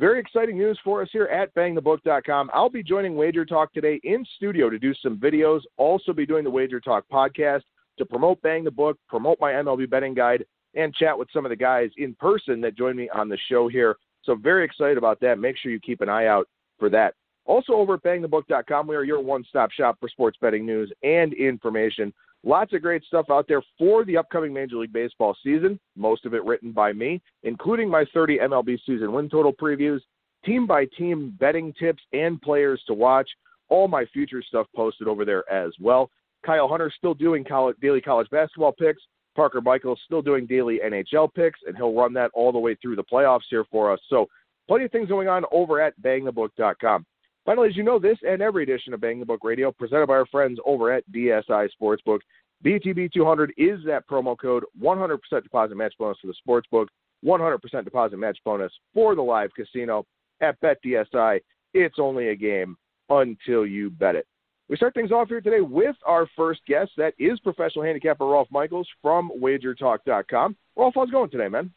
very exciting news for us here at BangTheBook.com. I'll be joining Wager Talk today in studio to do some videos, also be doing the Wager Talk podcast to promote Bang the Book, promote my MLB betting guide, and chat with some of the guys in person that join me on the show here. So very excited about that. Make sure you keep an eye out for that. Also over at BangTheBook.com, we are your one-stop shop for sports betting news and information. Lots of great stuff out there for the upcoming Major League Baseball season, most of it written by me, including my 30 MLB season win total previews, team-by-team betting tips and players to watch, all my future stuff posted over there as well. Kyle Hunter still doing daily college basketball picks. Parker Michaels still doing daily NHL picks, and he'll run that all the way through the playoffs here for us. So plenty of things going on over at BangTheBook.com. Finally, as you know, this and every edition of Bang the Book Radio presented by our friends over at DSI Sportsbook. BTB200 is that promo code, 100% deposit match bonus for the Sportsbook, 100% deposit match bonus for the live casino. At BetDSI, it's only a game until you bet it. We start things off here today with our first guest. That is professional handicapper Rolf Michaels from WagerTalk.com. Rolf, how's it going today, man?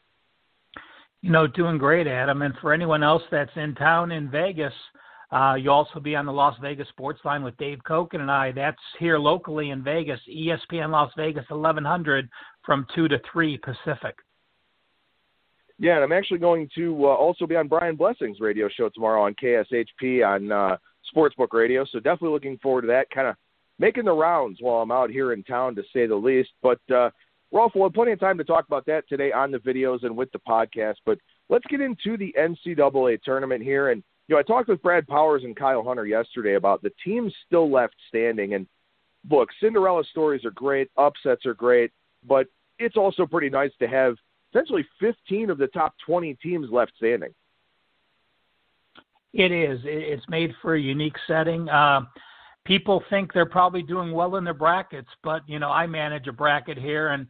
Doing great, Adam. And for anyone else that's in town in Vegas, you'll also be on the Las Vegas Sports Line with Dave Koken and I. That's here locally in Vegas, ESPN Las Vegas, 1100 from 2 to 3 Pacific. Yeah, and I'm actually going to also be on Brian Blessing's radio show tomorrow on KSHP on Sportsbook Radio, so definitely looking forward to that, kind of making the rounds while I'm out here in town, to say the least. But, Rolf, we'll have plenty of time to talk about that today on the videos and with the podcast, but let's get into the NCAA tournament here. And I talked with Brad Powers and Kyle Hunter yesterday about the teams still left standing. And look, Cinderella stories are great, upsets are great, but it's also pretty nice to have essentially 15 of the top 20 teams left standing. It is. It's made for a unique setting. People think they're probably doing well in their brackets, but, I manage a bracket here, and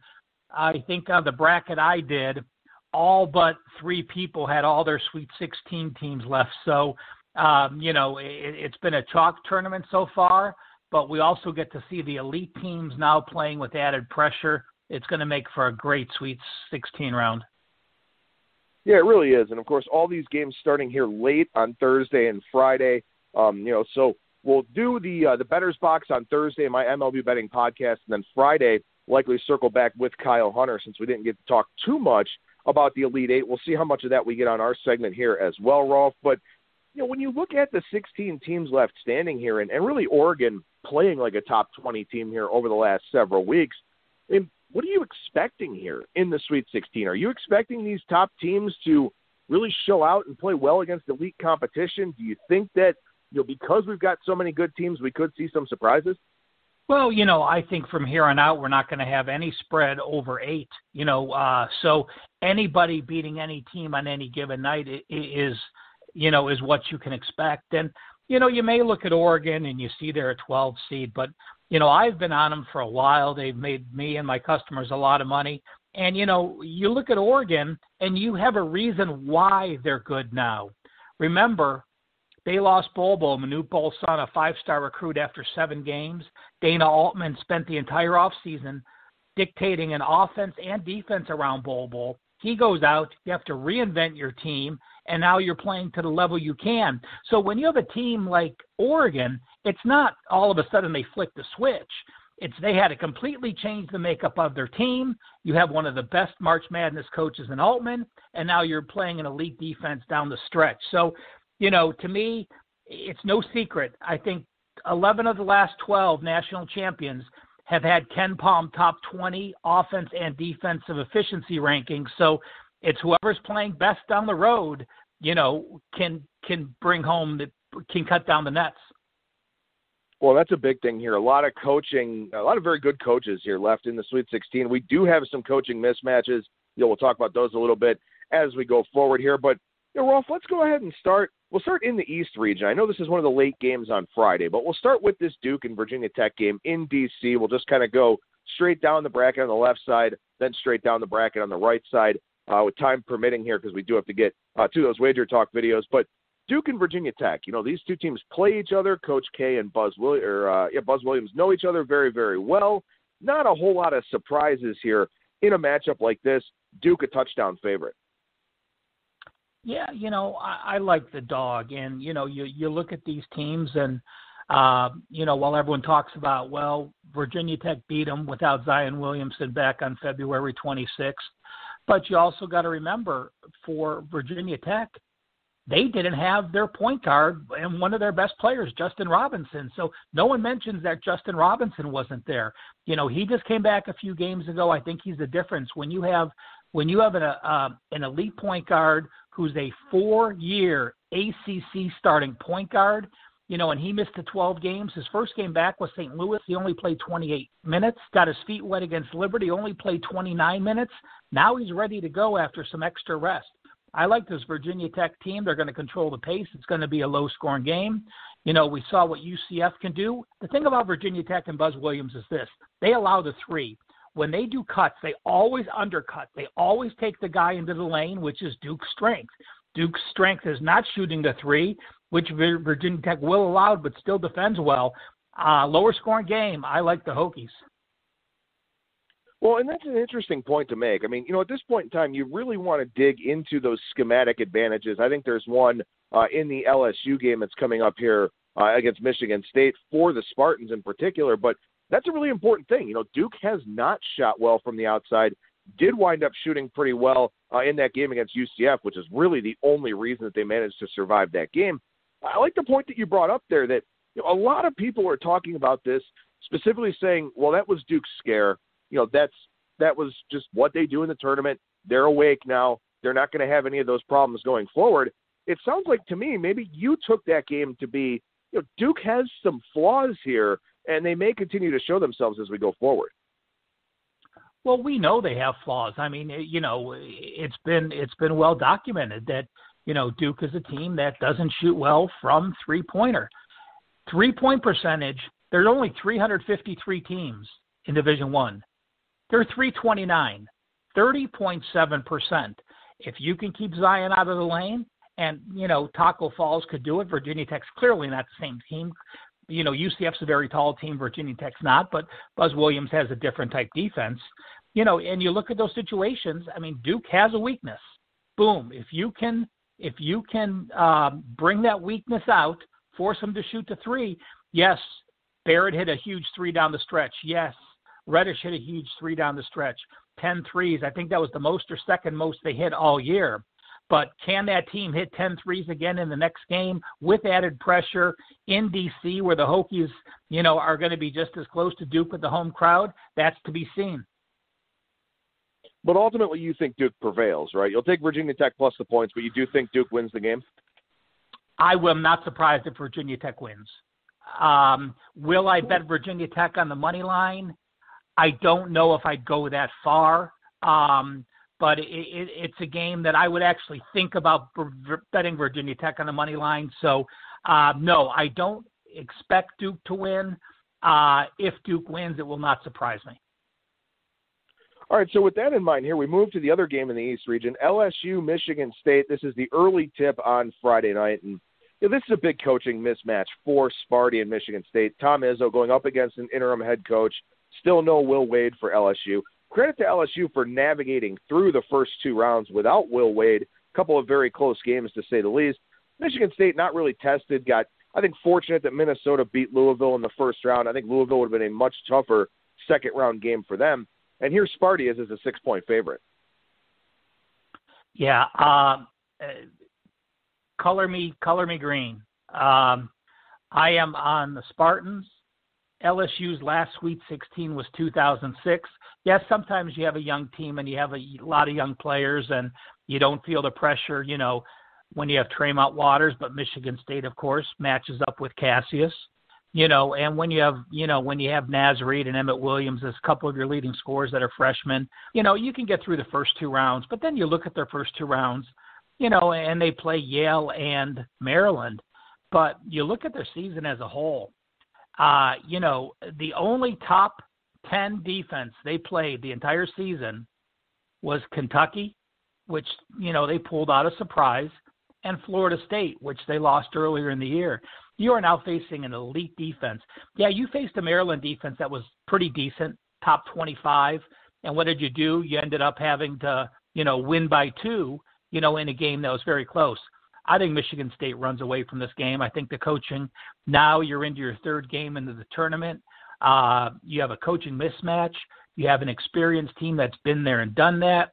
I think on the bracket I did, all but 3 people had all their Sweet 16 teams left. So, it's been a chalk tournament so far, but we also get to see the elite teams now playing with added pressure. It's going to make for a great Sweet 16 round. Yeah, it really is. And, of course, all these games starting here late on Thursday and Friday. So we'll do the Bettors Box on Thursday, my MLB betting podcast, and then Friday likely circle back with Kyle Hunter since we didn't get to talk too much about the Elite Eight. We'll see how much of that we get on our segment here as well, Rolf. But, when you look at the 16 teams left standing here and really Oregon playing like a top 20 team here over the last several weeks, what are you expecting here in the Sweet 16? Are you expecting these top teams to really show out and play well against elite competition? Do you think that, because we've got so many good teams, we could see some surprises? Well, I think from here on out, we're not going to have any spread over 8, so anybody beating any team on any given night is what you can expect. And, you may look at Oregon and you see they're a 12 seed, but, I've been on them for a while. They've made me and my customers a lot of money. And, you look at Oregon and you have a reason why they're good now. Remember, they lost Bobo, Manute Bol's son, a 5-star recruit, after 7 games. Dana Altman spent the entire offseason dictating an offense and defense around Bobo. He goes out, you have to reinvent your team, and now you're playing to the level you can. So when you have a team like Oregon, it's not all of a sudden they flick the switch. It's they had to completely change the makeup of their team. You have one of the best March Madness coaches in Altman, and now you're playing an elite defense down the stretch. So, to me, it's no secret. I think 11 of the last 12 national champions have had Ken Palm top 20 offense and defensive efficiency rankings. So it's whoever's playing best down the road, can bring home, can cut down the nets. Well, that's a big thing here. A lot of coaching, a lot of very good coaches here left in the Sweet 16. We do have some coaching mismatches. We'll talk about those a little bit as we go forward here. But, Rolf, let's go ahead and start. We'll start in the East region. I know this is one of the late games on Friday, but we'll start with this Duke and Virginia Tech game in D.C. We'll just kind of go straight down the bracket on the left side, then straight down the bracket on the right side, with time permitting here because we do have to get to those Wager Talk videos. But Duke and Virginia Tech, these two teams play each other. Coach K and Buzz Williams know each other very, very well. Not a whole lot of surprises here in a matchup like this. Duke a touchdown favorite. Yeah, I like the dog. And, you look at these teams and, while everyone talks about, well, Virginia Tech beat them without Zion Williamson back on February 26th. But you also got to remember, for Virginia Tech, they didn't have their point guard and one of their best players, Justin Robinson. So no one mentions that Justin Robinson wasn't there. He just came back a few games ago. I think he's the difference. When you have an elite point guard who's a 4-year ACC starting point guard, and he missed the 12 games. His first game back was St. Louis. He only played 28 minutes, got his feet wet against Liberty, only played 29 minutes. Now he's ready to go after some extra rest. I like this Virginia Tech team. They're going to control the pace. It's going to be a low-scoring game. We saw what UCF can do. The thing about Virginia Tech and Buzz Williams is this. They allow the three. When they do cuts, they always undercut. They always take the guy into the lane, which is Duke's strength. Duke's strength is not shooting the three, which Virginia Tech will allow, but still defends well. Lower-scoring game. I like the Hokies. Well, and that's an interesting point to make. I mean, at this point in time, you really want to dig into those schematic advantages. I think there's one in the LSU game that's coming up here against Michigan State for the Spartans in particular, but that's a really important thing. Duke has not shot well from the outside, did wind up shooting pretty well in that game against UCF, which is really the only reason that they managed to survive that game. I like the point that you brought up there that a lot of people are talking about this, specifically saying, well, that was Duke's scare. That was just what they do in the tournament. They're awake now. They're not going to have any of those problems going forward. It sounds like to me, maybe you took that game to be, Duke has some flaws here, and they may continue to show themselves as we go forward. Well, we know they have flaws. I mean, it's been well documented that, Duke is a team that doesn't shoot well from three-pointer. Three-point percentage, there's only 353 teams in Division I. They're 329, 30.7%. If you can keep Zion out of the lane, and, Taco Falls could do it, Virginia Tech's clearly not the same team. UCF's a very tall team, Virginia Tech's not, but Buzz Williams has a different type defense. And you look at those situations, I mean, Duke has a weakness. Boom. If you can bring that weakness out, force them to shoot the three, yes, Barrett hit a huge three down the stretch. Yes, Reddish hit a huge three down the stretch. 10 threes. I think that was the most or second most they hit all year. But can that team hit 10 threes again in the next game with added pressure in D.C. where the Hokies, are going to be just as close to Duke with the home crowd? That's to be seen. But ultimately you think Duke prevails, right? You'll take Virginia Tech plus the points, but you do think Duke wins the game? I am not surprised if Virginia Tech wins. Will I bet Virginia Tech on the money line? I don't know if I'd go that far, but it's a game that I would actually think about betting Virginia Tech on the money line. So, no, I don't expect Duke to win. If Duke wins, it will not surprise me. All right, so with that in mind here, we move to the other game in the East region, LSU, Michigan State. This is the early tip on Friday night, and this is a big coaching mismatch for Sparty and Michigan State. Tom Izzo going up against an interim head coach. Still no Will Wade for LSU. Credit to LSU for navigating through the first two rounds without Will Wade. A couple of very close games, to say the least. Michigan State not really tested. Got, I think, fortunate that Minnesota beat Louisville in the first round. I think Louisville would have been a much tougher second-round game for them. And here Sparty is a 6-point favorite. Yeah, color me green. I am on the Spartans. LSU's last Sweet 16 was 2006. Yes, sometimes you have a young team and you have a lot of young players and you don't feel the pressure, when you have Tremont Waters, but Michigan State, of course, matches up with Cassius, and when you have Naz Reid and Emmett Williams as a couple of your leading scorers that are freshmen, you can get through the first two rounds, but then you look at their first two rounds, and they play Yale and Maryland, but you look at their season as a whole. The only top 10 defense they played the entire season was Kentucky, which, they pulled out a surprise, and Florida State, which they lost earlier in the year. You are now facing an elite defense. Yeah, you faced a Maryland defense that was pretty decent, top 25. And what did you do? You ended up having to, win by 2, in a game that was very close. I think Michigan State runs away from this game. I think the coaching, now you're into your third game into the tournament. You have a coaching mismatch. You have an experienced team that's been there and done that.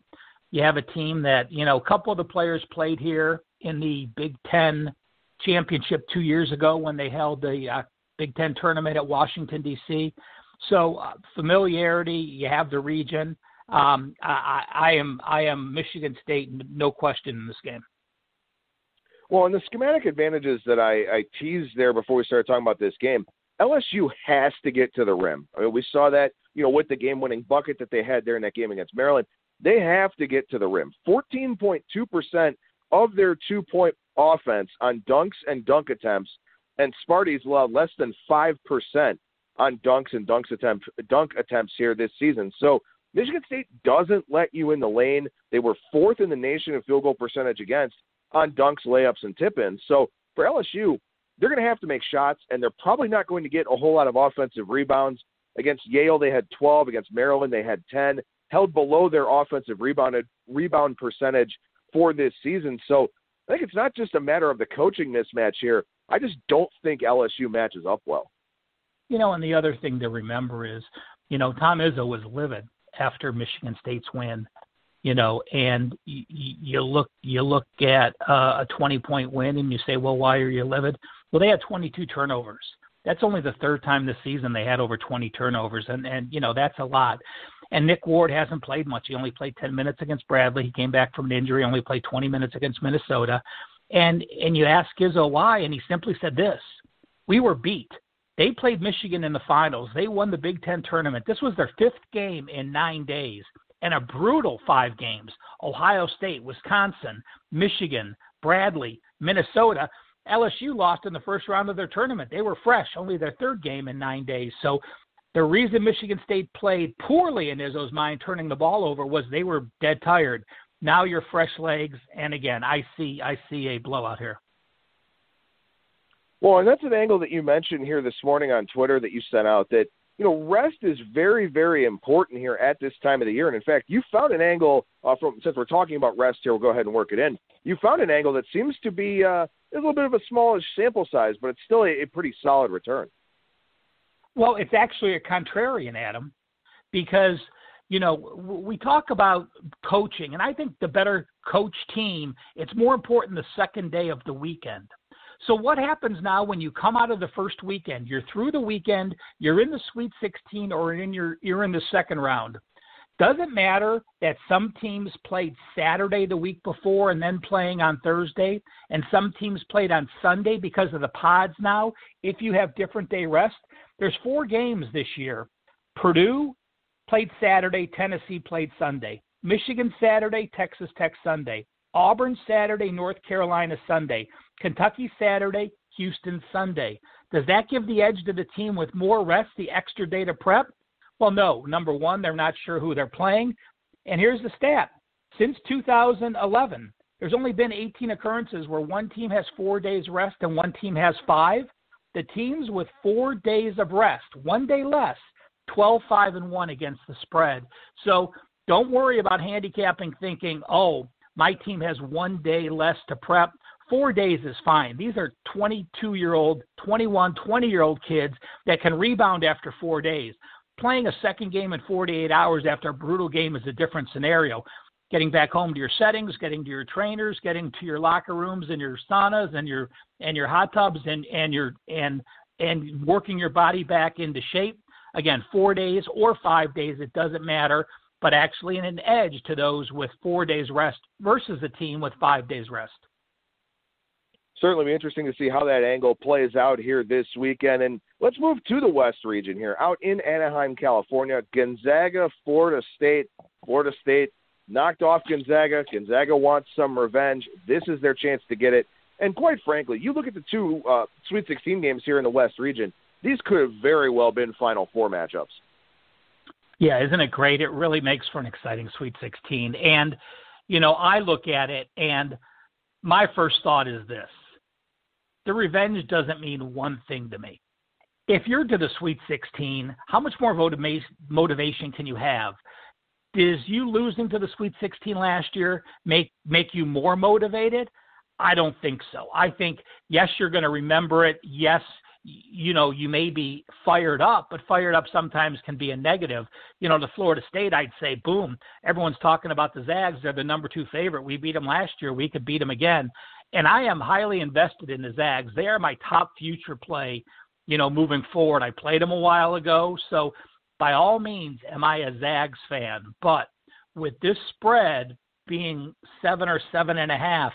You have a team that, a couple of the players played here in the Big Ten championship 2 years ago when they held the Big Ten tournament at Washington, D.C. So familiarity, you have the region. I am Michigan State, no question in this game. Well, and the schematic advantages that I teased there before we started talking about this game, LSU has to get to the rim. I mean, we saw that, with the game-winning bucket that they had there in that game against Maryland. They have to get to the rim. 14.2% of their two-point offense on dunks and dunk attempts, and Sparty's allowed less than 5% on dunks and dunk attempts here this season. So Michigan State doesn't let you in the lane. They were fourth in the nation in field goal percentage against on dunks, layups, and tip-ins. So for LSU, they're going to have to make shots, and they're probably not going to get a whole lot of offensive rebounds. Against Yale, they had 12. Against Maryland, they had 10. Held below their offensive rebound percentage for this season. So I think it's not just a matter of the coaching mismatch here. I just don't think LSU matches up well. And the other thing to remember is, Tom Izzo was livid after Michigan State's win, and you look at a 20-point win and you say, well, why are you livid? Well, they had 22 turnovers. That's only the third time this season they had over 20 turnovers, and that's a lot. And Nick Ward hasn't played much. He only played 10 minutes against Bradley. He came back from an injury, only played 20 minutes against Minnesota. And you ask Izzo why, and he simply said this: we were beat. They played Michigan in the finals. They won the Big Ten tournament. This was their fifth game in 9 days, and a brutal 5 games. Ohio State, Wisconsin, Michigan, Bradley, Minnesota. LSU lost in the first round of their tournament. They were fresh, only their third game in 9 days. So the reason Michigan State played poorly in Izzo's mind, turning the ball over, was they were dead tired. Now you're fresh legs, and again, I see a blowout here. Well, and that's an angle that you mentioned here this morning on Twitter that you sent out, that, rest is very, very important here at this time of the year. And in fact, you found an angle since we're talking about rest here, we'll go ahead and work it in. You found an angle that seems to be a little bit of a smallish sample size, but it's still a pretty solid return. Well, it's actually a contrarian, Adam, because, we talk about coaching, and I think the better coach team, it's more important the second day of the weekend. So what happens now when you come out of the first weekend? You're through the weekend, you're in the Sweet 16, or you're in the second round. Doesn't matter that some teams played Saturday the week before and then playing on Thursday, and some teams played on Sunday because of the pods now. If you have different day rest, there's 4 games this year. Purdue played Saturday, Tennessee played Sunday. Michigan Saturday, Texas Tech Sunday. Auburn Saturday, North Carolina Sunday. Kentucky Saturday, Houston Sunday. Does that give the edge to the team with more rest, the extra day to prep? Well, no. Number one, they're not sure who they're playing. And here's the stat. Since 2011, there's only been 18 occurrences where one team has 4 days rest and one team has 5. The teams with 4 days of rest, 1 day less, 12-5-1 against the spread. So don't worry about handicapping thinking, oh, my team has 1 day less to prep. 4 days is fine. These are 22-year-old, 21, 20-year-old kids that can rebound after 4 days. Playing a second game in 48 hours after a brutal game is a different scenario. Getting back home to your settings, getting to your trainers, getting to your locker rooms and your saunas and your hot tubs and working your body back into shape. Again, 4 days or 5 days, it doesn't matter, but actually an edge to those with 4 days rest versus a team with 5 days rest. Certainly be interesting to see how that angle plays out here this weekend. And let's move to the West region here. Out in Anaheim, California, Gonzaga, Florida State. Florida State knocked off Gonzaga. Gonzaga wants some revenge. This is their chance to get it. And quite frankly, you look at the 2 Sweet 16 games here in the West region, these could have very well been Final Four matchups. Yeah, isn't it great? It really makes for an exciting Sweet 16. And, I look at it, and my first thought is this. The revenge doesn't mean one thing to me. If you're to the Sweet 16, how much more motivation can you have? Does you losing to the Sweet 16 last year make you more motivated? I don't think so. I think, yes, you're going to remember it. Yes, you may be fired up, but fired up sometimes can be a negative. To Florida State, I'd say, boom, everyone's talking about the Zags. They're the number 2 favorite. We beat them last year. We could beat them again. And I am highly invested in the Zags. They are my top future play, moving forward. I played them a while ago. So by all means, am I a Zags fan? But with this spread being 7 or 7.5,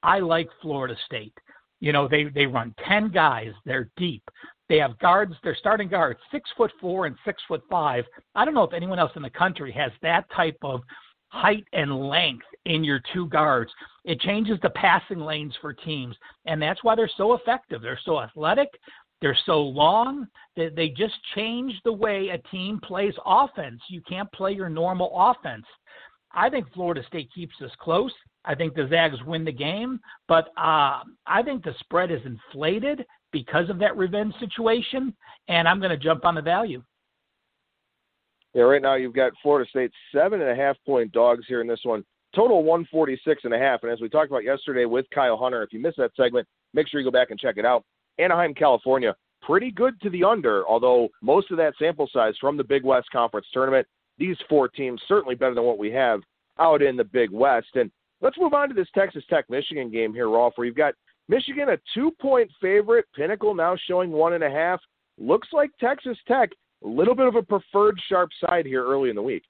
I like Florida State. They run 10 guys. They're deep. They have guards. They're starting guards, 6'4" and 6'5". I don't know if anyone else in the country has that type of height and length in your 2 guards. It changes the passing lanes for teams, and that's why they're so effective. They're so athletic. They're so long that they just change the way a team plays offense. You can't play your normal offense. I think Florida State keeps this close. I think the Zags win the game, but I think the spread is inflated because of that revenge situation, and I'm going to jump on the value. Yeah, right now you've got Florida State 7.5-point dogs here in this one. Total 146.5. And as we talked about yesterday with Kyle Hunter, if you missed that segment, make sure you go back and check it out. Anaheim, California, pretty good to the under, although most of that sample size from the Big West Conference Tournament, these 4 teams certainly better than what we have out in the Big West. And let's move on to this Texas Tech-Michigan game here, Rolf, where you've got Michigan a 2-point favorite, Pinnacle now showing 1.5. Looks like Texas Tech, a little bit of a preferred sharp side here early in the week.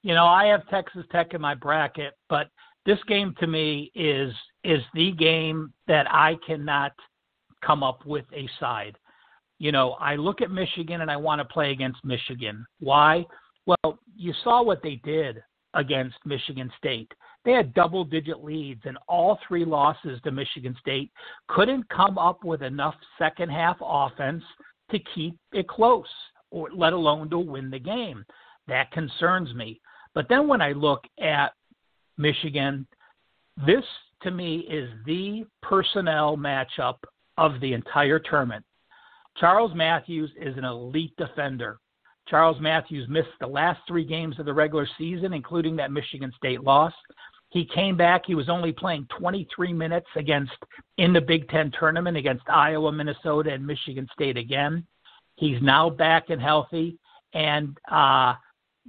I have Texas Tech in my bracket, but this game to me is the game that I cannot come up with a side. I look at Michigan and I want to play against Michigan. Why? Well, you saw what they did against Michigan State. They had double-digit leads, and all 3 losses to Michigan State couldn't come up with enough second-half offense to keep it close, or let alone to win the game. That concerns me. But then when I look at Michigan, this to me is the personnel matchup of the entire tournament. Charles Matthews is an elite defender. Charles Matthews missed the last 3 games of the regular season, including that Michigan State loss. He came back. He was only playing 23 minutes in the Big Ten tournament against Iowa, Minnesota, and Michigan State again. He's now back and healthy. And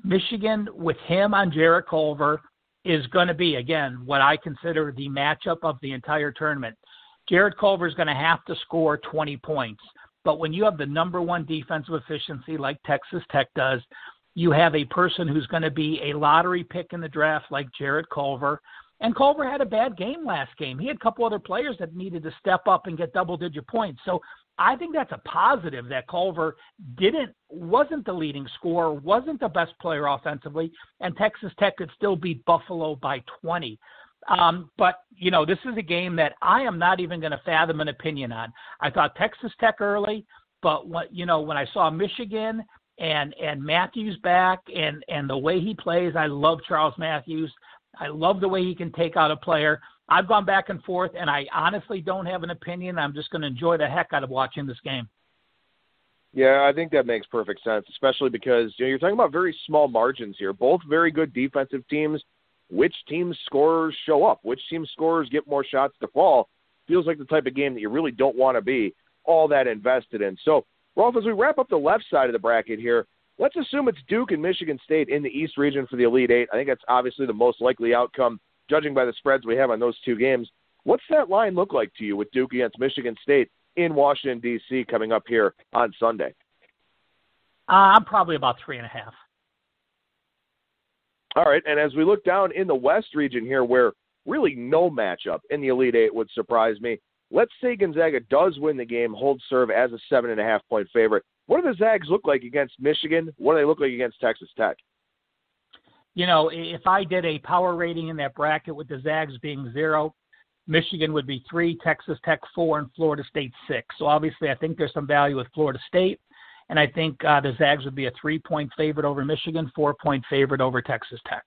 Michigan, with him on Jarrett Culver, is going to be, again, what I consider the matchup of the entire tournament. Jarrett Culver is going to have to score 20 points. But when you have the number 1 defensive efficiency like Texas Tech does, you have a person who's going to be a lottery pick in the draft like Jarrett Culver. And Culver had a bad game last game. He had a couple other players that needed to step up and get double-digit points. So I think that's a positive that Culver wasn't the leading scorer, wasn't the best player offensively, and Texas Tech could still beat Buffalo by 20. But, this is a game that I am not even going to fathom an opinion on. I thought Texas Tech early, but when I saw Michigan and Matthews back and the way he plays, I love Charles Matthews. I love the way he can take out a player. I've gone back and forth, and I honestly don't have an opinion. I'm just going to enjoy the heck out of watching this game. Yeah, I think that makes perfect sense, especially because you're talking about very small margins here. Both very good defensive teams. Which team's scorers show up? Which team's scorers get more shots to fall? Feels like the type of game that you really don't want to be all that invested in. So, Rolf, as we wrap up the left side of the bracket here, let's assume it's Duke and Michigan State in the East region for the Elite Eight. I think that's obviously the most likely outcome, judging by the spreads we have on those 2 games. What's that line look like to you with Duke against Michigan State in Washington, D.C. coming up here on Sunday? I'm probably about 3.5. All right, and as we look down in the West region here, where really no matchup in the Elite Eight would surprise me, let's say Gonzaga does win the game, hold serve as a 7.5-point favorite. What do the Zags look like against Michigan? What do they look like against Texas Tech? If I did a power rating in that bracket with the Zags being 0, Michigan would be 3, Texas Tech 4, and Florida State 6. So obviously I think there's some value with Florida State. And I think the Zags would be a 3-point favorite over Michigan, 4-point favorite over Texas Tech.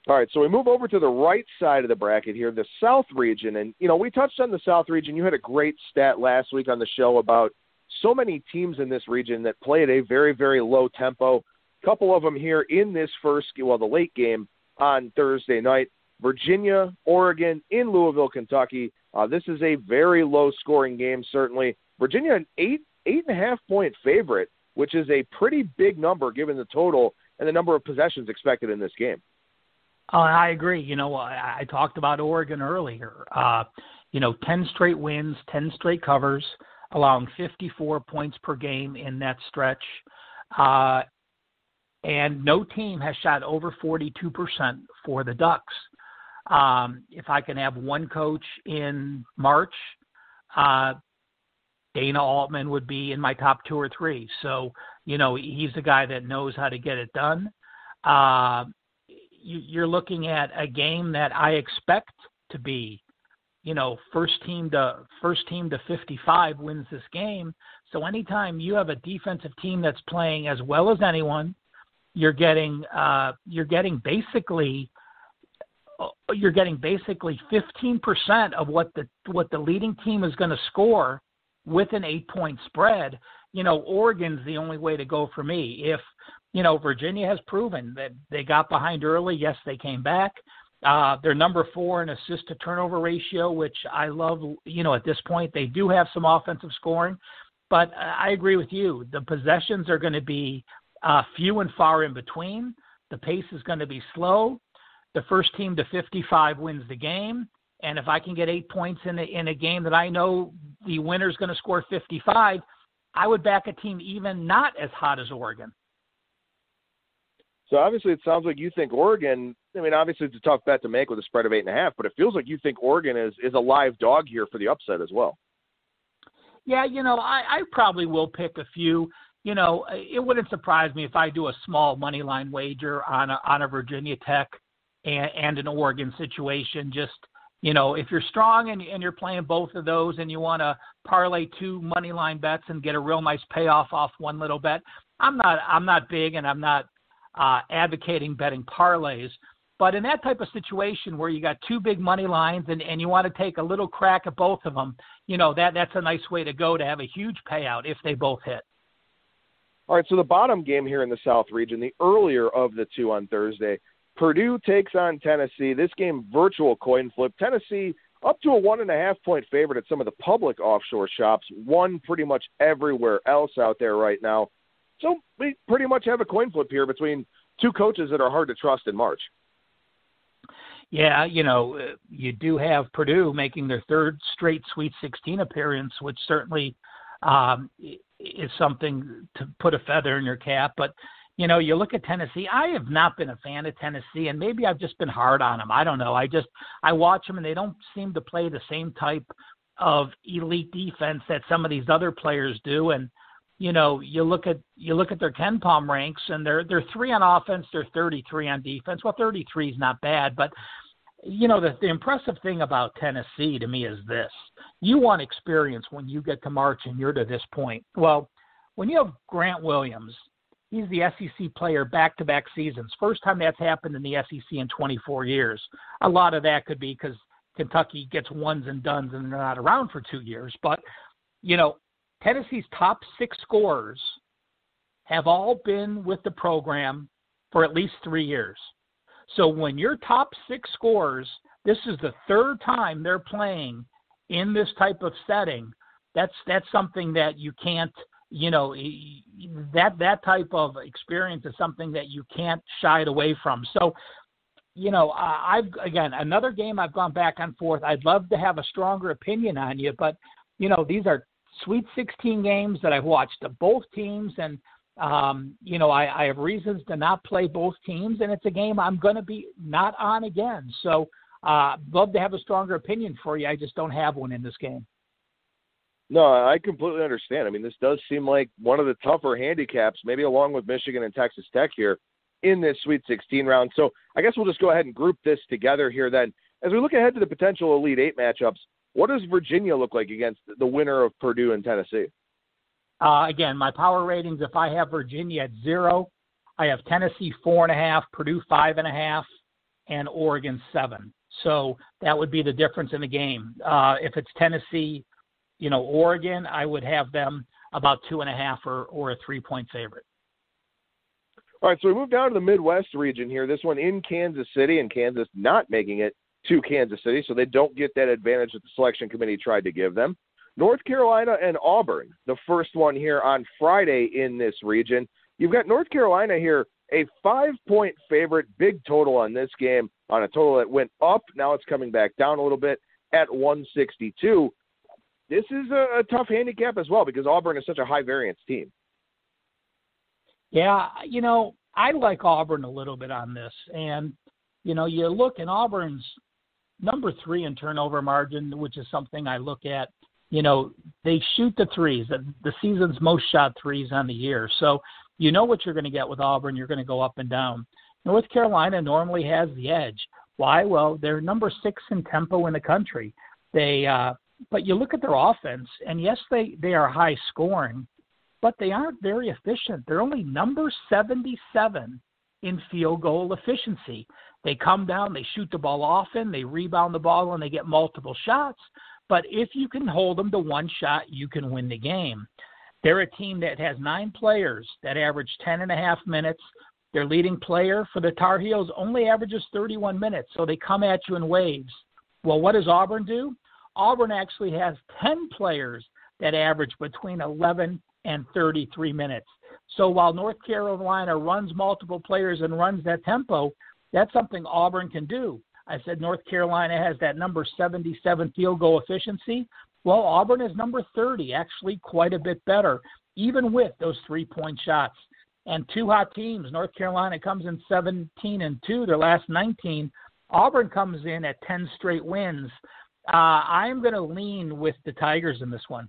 All right, so we move over to the right side of the bracket here, the South region. And, we touched on the South region. You had a great stat last week on the show about so many teams in this region that play at a very, very low tempo. Couple of them here in this the late game on Thursday night. Virginia, Oregon in Louisville, Kentucky. This is a very low-scoring game, certainly. Virginia, an 8.5-point favorite, which is a pretty big number given the total and the number of possessions expected in this game. I agree. I talked about Oregon earlier. 10 straight wins, 10 straight covers, allowing 54 points per game in that stretch. And no team has shot over 42% for the Ducks. If I can have one coach in March, Dana Altman would be in my top 2 or 3. So, he's the guy that knows how to get it done. You're looking at a game that I expect to be, first team to 55 wins this game. So anytime you have a defensive team that's playing as well as anyone, you're getting basically 15% of what the leading team is going to score with an 8-point spread. Oregon's the only way to go for me. If Virginia has proven that they got behind early, yes, they came back. They're number 4 in assist to turnover ratio, which I love. At this point they do have some offensive scoring, but I agree with you. The possessions are going to be few and far in between. The pace is going to be slow. The first team to 55 wins the game. And if I can get 8 points in a game that I know the winner's going to score 55, I would back a team even not as hot as Oregon. So obviously it sounds like you think Oregon, obviously it's a tough bet to make with a spread of 8.5, but it feels like you think Oregon is a live dog here for the upset as well. Yeah, I probably will pick a few. It wouldn't surprise me if I do a small money line wager on a Virginia Tech and an Oregon situation. Just, if you're strong and you're playing both of those and you want to parlay 2 money line bets and get a real nice payoff off one little bet, I'm not big and I'm not advocating betting parlays. But in that type of situation where you got 2 big money lines and you want to take a little crack at both of them, that's a nice way to go to have a huge payout if they both hit. All right, so the bottom game here in the South region, the earlier of the 2 on Thursday, Purdue takes on Tennessee. This game, virtual coin flip. Tennessee up to a 1.5-point favorite at some of the public offshore shops, one pretty much everywhere else out there right now. So we pretty much have a coin flip here between 2 coaches that are hard to trust in March. Yeah, you do have Purdue making their 3rd straight Sweet 16 appearance, which certainly is something to put a feather in your cap. But, you look at Tennessee. I have not been a fan of Tennessee, and maybe I've just been hard on them. I don't know. I watch them, and they don't seem to play the same type of elite defense that some of these other players do. And, you look at their Ken Palm ranks, and they're 3 on offense, they're 33 on defense. Well, 33 is not bad, but the impressive thing about Tennessee to me is this. You want experience when you get to March and you're to this point. Well, when you have Grant Williams, he's the SEC player back-to-back seasons. First time that's happened in the SEC in 24 years. A lot of that could be because Kentucky gets ones and dones and they're not around for 2 years. But, Tennessee's top 6 scorers have all been with the program for at least 3 years. So when your top 6 scorers, this is the 3rd time they're playing in this type of setting, that's something that you can't, that type of experience is something that you can't shy it away from. So, another game I've gone back and forth. I'd love to have a stronger opinion on you, but, these are Sweet 16 games that I've watched of both teams, and I have reasons to not play both teams, and it's a game I'm going to be not on again. So love to have a stronger opinion for you. I just don't have one in this game. No, I completely understand. This does seem like one of the tougher handicaps, maybe along with Michigan and Texas Tech here in this Sweet 16 round. So I guess we'll just go ahead and group this together here then. As we look ahead to the potential Elite 8 matchups, what does Virginia look like against the winner of Purdue and Tennessee? Again, my power ratings, if I have Virginia at 0, I have Tennessee 4.5, Purdue 5.5, and Oregon 7. So that would be the difference in the game. If it's Tennessee, Oregon, I would have them about 2.5 or a 3-point favorite. All right, so we move down to the Midwest region here. This one in Kansas City, and Kansas not making it to Kansas City, so they don't get that advantage that the selection committee tried to give them. North Carolina and Auburn, the first one here on Friday in this region. You've got North Carolina here, a 5-point favorite, big total on this game, on a total that went up. Now it's coming back down a little bit at 162. This is a tough handicap as well because Auburn is such a high-variance team. Yeah, I like Auburn a little bit on this. And, you look, and Auburn's number 3 in turnover margin, which is something I look at. They shoot the threes, the season's most shot threes on the year. So you know what you're going to get with Auburn. You're going to go up and down. North Carolina normally has the edge. Why? Well, they're number 6 in tempo in the country. But you look at their offense, and yes, they are high scoring, but they aren't very efficient. They're only number 77 in field goal efficiency. They come down, they shoot the ball often, they rebound the ball, and they get multiple shots. But if you can hold them to one shot, you can win the game. They're a team that has 9 players that average 10.5 minutes. Their leading player for the Tar Heels only averages 31 minutes, so they come at you in waves. Well, what does Auburn do? Auburn actually has 10 players that average between 11 and 33 minutes. So while North Carolina runs multiple players and runs that tempo, that's something Auburn can do. I said North Carolina has that number 77 field goal efficiency. Well, Auburn is number 30, actually quite a bit better, even with those 3-point shots. And 2 hot teams. North Carolina comes in 17-2, their last 19. Auburn comes in at 10 straight wins. I'm going to lean with the Tigers in this one.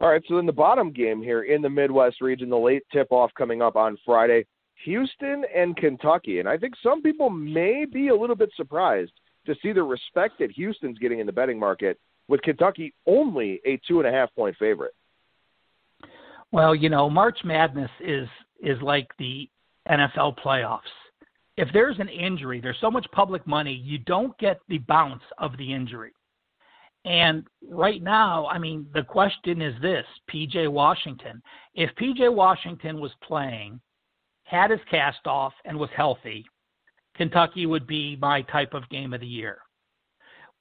All right, so in the bottom game here in the Midwest region, the late tip-off coming up on Friday, Houston and Kentucky. And I think some people may be a little bit surprised to see the respect that Houston's getting in the betting market, with Kentucky only a 2.5-point favorite. Well, March Madness is like the NFL playoffs. If there's an injury, there's so much public money, you don't get the bounce of the injury. And right now, the question is this, P.J. Washington. If P.J. Washington was playing, had his cast off, and was healthy, Kentucky would be my type of game of the year.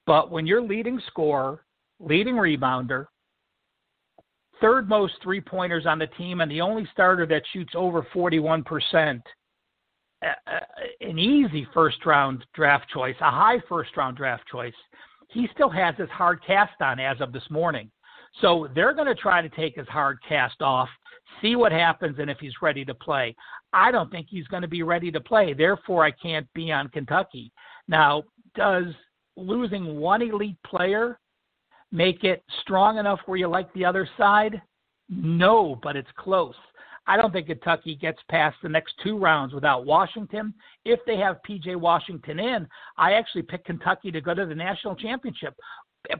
But when you're leading scorer, leading rebounder, third most three-pointers on the team, and the only starter that shoots over 41%, an easy first-round draft choice, a high first-round draft choice, he still has his hard cast on as of this morning. So they're going to try to take his hard cast off, see what happens, and if he's ready to play. I don't think he's going to be ready to play. Therefore, I can't be on Kentucky. Now, does losing one elite player make it strong enough where you like the other side? No, but it's close. I don't think Kentucky gets past the next 2 rounds without Washington. If they have P.J. Washington in, I actually picked Kentucky to go to the national championship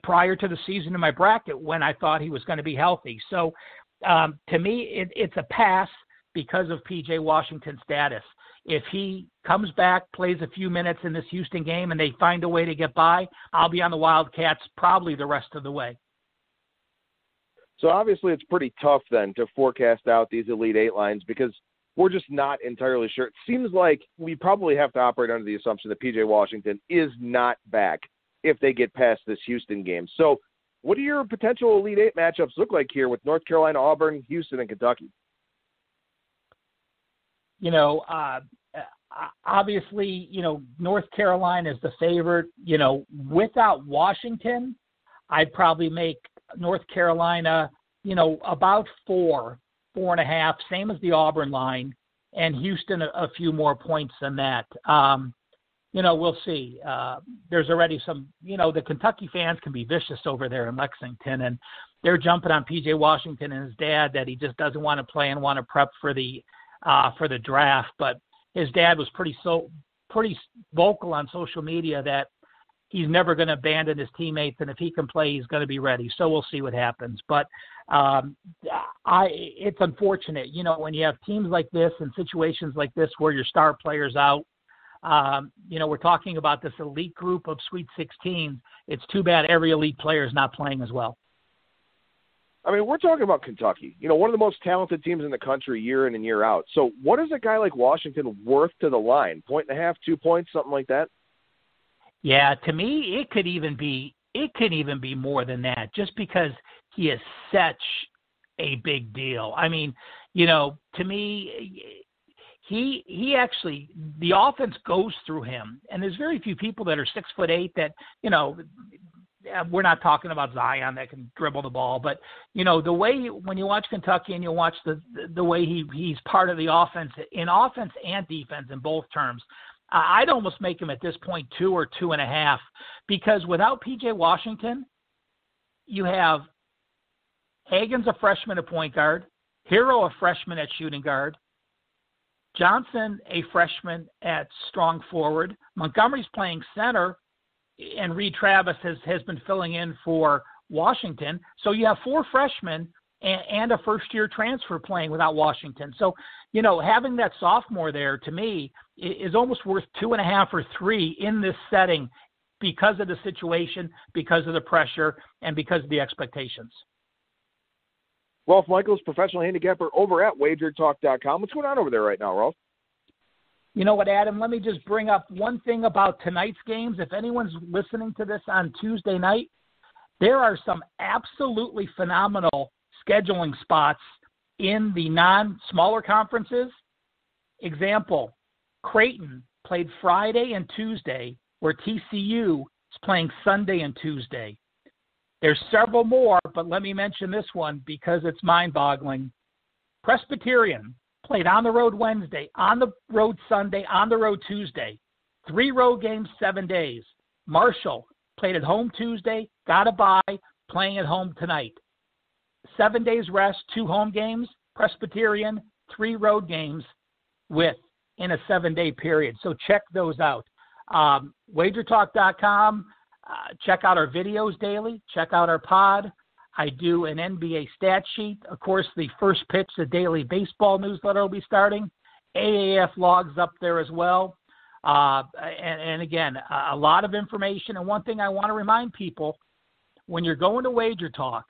prior to the season in my bracket when I thought he was going to be healthy. So to me, it's a pass because of P.J. Washington's status. If he comes back, plays a few minutes in this Houston game, and they find a way to get by, I'll be on the Wildcats probably the rest of the way. So obviously it's pretty tough then to forecast out these Elite Eight lines because we're just not entirely sure. It seems like we probably have to operate under the assumption that P.J. Washington is not back if they get past this Houston game. So what do your potential Elite Eight matchups look like here with North Carolina, Auburn, Houston, and Kentucky? Obviously, North Carolina is the favorite. Without Washington, I'd probably make North Carolina, about 4.5, same as the Auburn line, and Houston a few more points than that. We'll see. There's already some, the Kentucky fans can be vicious over there in Lexington, and they're jumping on P.J. Washington and his dad that he just doesn't want to play and want to prep for the draft. But his dad was pretty vocal on social media that he's never going to abandon his teammates, and if he can play, he's going to be ready. So we'll see what happens. But it's unfortunate, when you have teams like this and situations like this where your star player's out. We're talking about this elite group of Sweet 16. It's too bad every elite player is not playing as well. I mean, we're talking about Kentucky, one of the most talented teams in the country year in and year out. So what is a guy like Washington worth to the line? 1.5, 2 points, something like that? Yeah, to me, it could even be more than that, just because he is such a big deal. I mean, to me, he actually, the offense goes through him, and there's very few people that are 6'8" that, we're not talking about Zion that can dribble the ball, but the way when you watch Kentucky and you watch the way he's part of the offense in offense and defense in both terms, I'd almost make him at this point 2 or 2.5, because without PJ Washington, you have Hagan's a freshman at point guard, Hero a freshman at shooting guard, Johnson a freshman at strong forward, Montgomery's playing center, and Reed Travis has been filling in for Washington. So you have 4 freshmen and a first-year transfer playing without Washington. So, having that sophomore there, to me, is almost worth 2.5 or 3 in this setting because of the situation, because of the pressure, and because of the expectations. Rolf Michaels, professional handicapper over at WagerTalk.com. What's going on over there right now, Rolf? You know what, Adam? Let me just bring up one thing about tonight's games. If anyone's listening to this on Tuesday night, there are some absolutely phenomenal scheduling spots in the smaller conferences. Example, Creighton played Friday and Tuesday, where TCU is playing Sunday and Tuesday. There's several more, but let me mention this one because it's mind-boggling. Presbyterian played on the road Wednesday, on the road Sunday, on the road Tuesday. 3 road games, 7 days. Marshall played at home Tuesday, got a bye, playing at home tonight. 7 days rest, 2 home games. Presbyterian, 3 road games in a 7-day period. So check those out. WagerTalk.com. Check out our videos daily. Check out our pod. I do an NBA stat sheet. Of course, the first pitch, the daily baseball newsletter will be starting. AAF logs up there as well. And again, a lot of information. And one thing I want to remind people, when you're going to Wager Talk,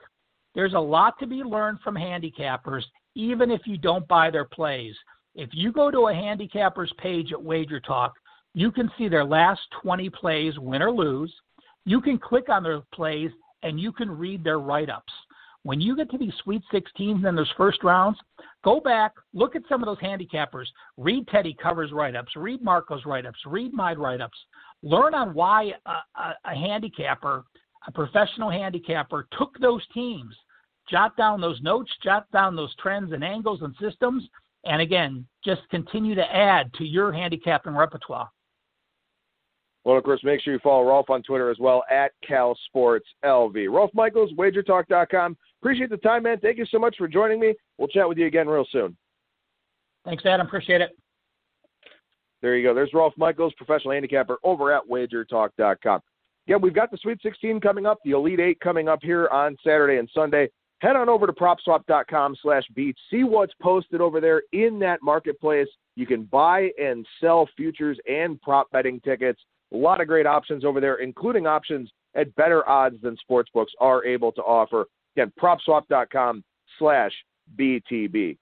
there's a lot to be learned from handicappers, even if you don't buy their plays. If you go to a handicapper's page at Wager Talk, you can see their last 20 plays, win or lose. You can click on their plays, and you can read their write-ups. When you get to these Sweet 16s and those first rounds, go back, look at some of those handicappers. Read Teddy Cover's write-ups, read Marco's write-ups, read my write-ups. Learn on why a handicapper, a professional handicapper, took those teams. Jot down those notes, jot down those trends and angles and systems, and again, just continue to add to your handicapping repertoire. Well, of course, make sure you follow Rolf on Twitter as well, at CalSportsLV. Rolf Michaels, WagerTalk.com. Appreciate the time, man. Thank you so much for joining me. We'll chat with you again real soon. Thanks, Adam. Appreciate it. There you go. There's Rolf Michaels, professional handicapper over at WagerTalk.com. Yeah, we've got the Sweet 16 coming up, the Elite 8 coming up here on Saturday and Sunday. Head on over to PropSwap.com/beats. See what's posted over there in that marketplace. You can buy and sell futures and prop betting tickets. A lot of great options over there, including options at better odds than sportsbooks are able to offer. Again, PropSwap.com/BTB.